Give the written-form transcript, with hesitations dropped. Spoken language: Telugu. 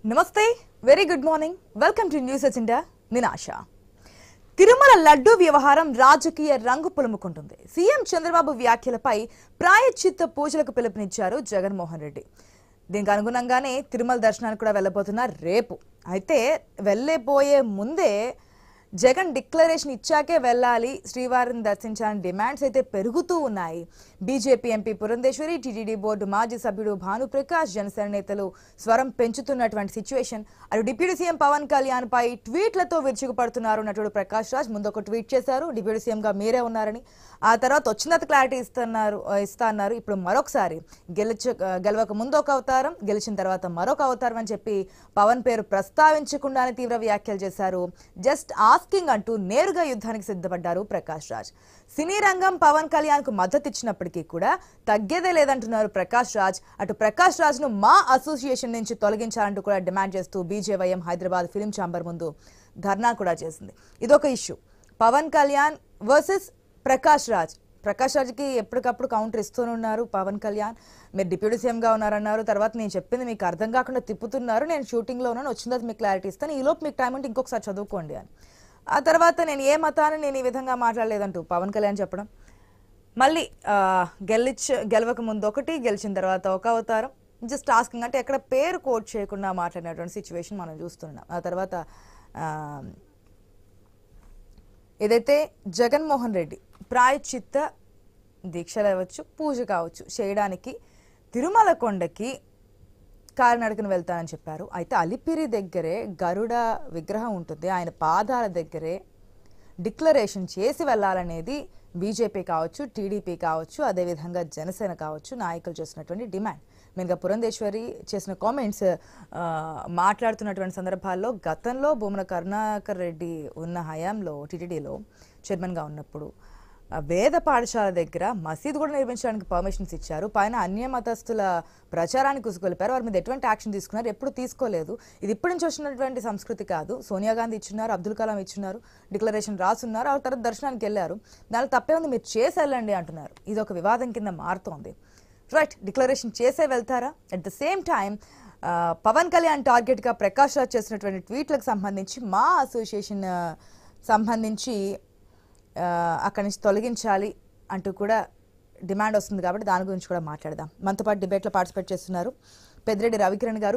నమస్తే very good morning welcome to news agenda నేను ఆశా తిరుమల లడ్డు వ్యవహారం రాజకీయ రంగు పులుముకుంటుంది సీఎం చంద్రబాబు వ్యాఖ్యలపై ప్రాయశ్చిత్త పూజలకు పిలుపునిచ్చారు జగన్మోహన్ రెడ్డి దీనికి అనుగుణంగానే తిరుమల దర్శనానికి కూడా వెళ్ళబోతున్నారు రేపు అయితే వెళ్ళబోయే ముందే జగన్ డిక్లరేషన్ ఇచ్చాకే వెళ్ళాలి శ్రీవారిని దర్శించాలని డిమాండ్స్ అయితే పెరుగుతూ ఉన్నాయి BJP MP Purandeswari TTD board మాజీ సభ్యుడు భానుప్రకాష్ జనసేన నేతలు స్వరం పెంచుతున్నటువంటి సిచ్యువేషన్ అటు డిప్యూటీ సీఎం పవన్ కళ్యాణ్ పై ట్వీట్లతో విరుచుకుపడుతున్నారు నటుడు ప్రకాష్ రాజ్ ముందు ఒక ట్వీట్ చేశారు డిప్యూటీ సీఎంగా మీరే ఉన్నారని ఆ తర్వాత వచ్చినంత క్లారిటీ ఇస్తా అన్నారు ఇప్పుడు మరొకసారి గెలవక ముందు ఒక అవతారం గెలిచిన తర్వాత మరొక అవతారం అని చెప్పి పవన్ పేరు ప్రస్తావించకుండానే తీవ్ర వ్యాఖ్యలు చేశారు జస్ట్ ఆస్కింగ్ అంటూ నేరుగా యుద్ధానికి సిద్ధపడ్డారు ప్రకాష్ రాజ్ సినీ రంగం పవన్ కళ్యాణ్ కు మద్దతు ఇచ్చినప్పటికీ కూడా తగ్గేదే లేదంటున్నారు ప్రకాష్ రాజ్ అటు ప్రకాష్ రాజ్ ను మా అసోసియేషన్ నుంచి తొలగించాలంటూ కూడా డిమాండ్ చేస్తూ బీజేవైఎం హైదరాబాద్ ఫిలిం ఛాంబర్ ముందు ధర్నా కూడా చేసింది ఇదొక ఇష్యూ పవన్ కళ్యాణ్ వర్సెస్ ప్రకాష్ రాజ్కి ఎప్పటికప్పుడు కౌంటర్ ఇస్తూనున్నారు పవన్ కళ్యాణ్ మీరు డిప్యూటీ సీఎంగా ఉన్నారన్నారు తర్వాత నేను చెప్పింది మీకు అర్థం కాకుండా తిప్పుతున్నారు నేను షూటింగ్లో ఉన్నాను వచ్చిన తర్వాత మీకు క్లారిటీ ఇస్తాను ఈలోపు మీకు టైం ఉంటే ఇంకొకసారి చదువుకోండి అని ఆ తర్వాత నేను ఏ మతాన్ని నేను ఈ విధంగా మాట్లాడలేదంటూ పవన్ కళ్యాణ్ చెప్పడం మళ్ళీ గెలవక ముందు ఒకటి గెలిచిన తర్వాత ఒక అవతారం జస్ట్ ఆస్కింగ్ అంటే ఎక్కడ పేరు కోట్ చేయకుండా మాట్లాడినటువంటి సిచ్యువేషన్ మనం చూస్తున్నాం ఆ తర్వాత ఏదైతే జగన్మోహన్ రెడ్డి ప్రాయశ్చిత్త దీక్షలు అవ్వచ్చు పూజ కావచ్చు చేయడానికి తిరుమల కొండకి కాలినడకన వెళ్తానని చెప్పారు అయితే అలిపిరి దగ్గరే గరుడ విగ్రహం ఉంటుంది ఆయన పాదాల దగ్గరే డిక్లరేషన్ చేసి వెళ్ళాలనేది బీజేపీ కావచ్చు టీడీపీ కావచ్చు అదేవిధంగా జనసేన కావచ్చు నాయకులు చేసినటువంటి డిమాండ్ మెయిన్గా పురంధేశ్వరి చేసిన కామెంట్స్ మాట్లాడుతున్నటువంటి సందర్భాల్లో గతంలో భూమన కరుణాకర్ రెడ్డి ఉన్న హయాంలో టీటీడీలో చైర్మన్గా ఉన్నప్పుడు వేద పాఠశాల దగ్గర మసీదు కూడా నిర్మించడానికి పర్మిషన్స్ ఇచ్చారు పైన అన్య మతస్థుల ప్రచారానికి ఉసుగొలిపారు వారి మీద ఎటువంటి యాక్షన్ తీసుకున్నారు ఎప్పుడు తీసుకోలేదు ఇది ఇప్పటి నుంచి వచ్చినటువంటి సంస్కృతి కాదు సోనియా గాంధీ ఇచ్చున్నారు అబ్దుల్ కలాం ఇచ్చున్నారు డిక్లరేషన్ రాసున్నారు ఆ తర్వాత దర్శనానికి వెళ్ళారు దానిలో తప్పే ఉంది మీరు చేసి వెళ్ళండి అంటున్నారు ఇది ఒక వివాదం కింద మారుతోంది రైట్ డిక్లరేషన్ చేసే వెళ్తారా at the same time Pawan Kalyan టార్గెట్గా ప్రకాష్ రాజ్ చేసినటువంటి ట్వీట్లకు సంబంధించి మా అసోసియేషన్ సంబంధించి అక్కడి నుంచి తొలగించాలి అంటూ కూడా డిమాండ్ వస్తుంది కాబట్టి దాని గురించి కూడా మాట్లాడదాం మనతో పాటు డిబేట్లో పార్టిసిపేట్ చేస్తున్నారు పెద్దిరెడ్డి రవికిరణ్ గారు